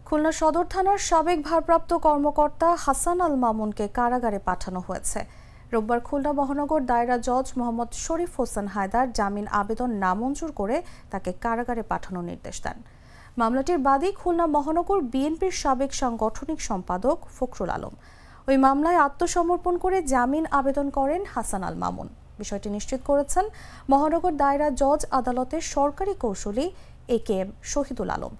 খুলনা সদর থানার সাবেক ভারপ্রাপ্ত কর্মকর্তা হাসান আল মামুনকে কারাগারে পাঠানো হয়েছে। রোববার খুলনা মহানগর দায়রা জজ মোহাম্মদ শরীফ হোসেন হায়দার জামিন আবেদন নামঞ্জুর করে তাকে কারাগারে পাঠানোর নির্দেশ দেন। মামলাটির বাদী খুলনা মহানগর বিএনপির সাবেক সাংগঠনিক সম্পাদক ফখরুল আলম। ওই মামলায় আত্মসমর্পণ করে জামিন আবেদন করেন হাসান আল মামুন। বিষয়টি নিশ্চিত করেছেন মহানগর দায়রা জজ আদালতের সরকারি কৌঁসুলি AKM শহীদুল আলম।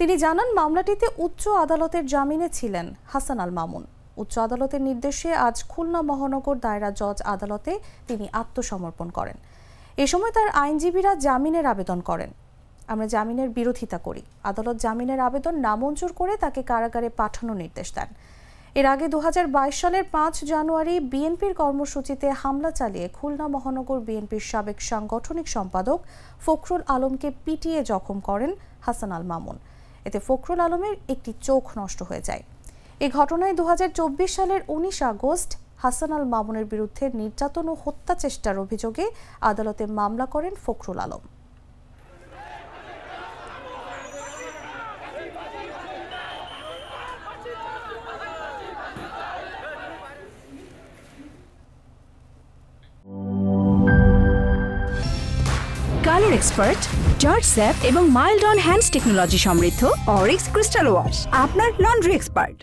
তিনি জানান, মামলাটিতে উচ্চ আদালতের জামিনে ছিলেন হাসান আল মামুন। উচ্চ আদালতের নির্দেশে আজ খুলনা মহানগর দায়রা জজ আদালতে তিনি আত্মসমর্পণ করেন। এ সময় তার আইনজীবীরা জামিনের আবেদন করেন। আমরা জামিনের বিরোধিতা করি। আদালত জামিনের আবেদন নামঞ্জুর করে তাকে কারাগারে পাঠানোর নির্দেশ দেন। এর আগে 2022 সালের 5 জানুয়ারি বিএনপির কর্মসূচিতে হামলা চালিয়ে খুলনা মহানগর বিএনপির সাবেক সাংগঠনিক সম্পাদক ফখরুল আলমকে পিটিয়ে জখম করেন হাসান আল মামুন। এতে ফখরুল আলমের একটি চোখ নষ্ট হয়ে যায়। এই ঘটনায় 2024 সালের 19 আগস্ট হাসান আল মামুনের বিরুদ্ধে নির্যাতন ও হত্যা চেষ্টার অভিযোগে আদালতে মামলা করেন Fakhrul Alam. Colour expert, George sap এবং মাইল্ড অন হ্যান্ডস টেকনোলজি সমৃদ্ধ অরিক্স ক্রিস্টাল ওয়াশ আপনার লন্ড্রি এক্সপার্ট।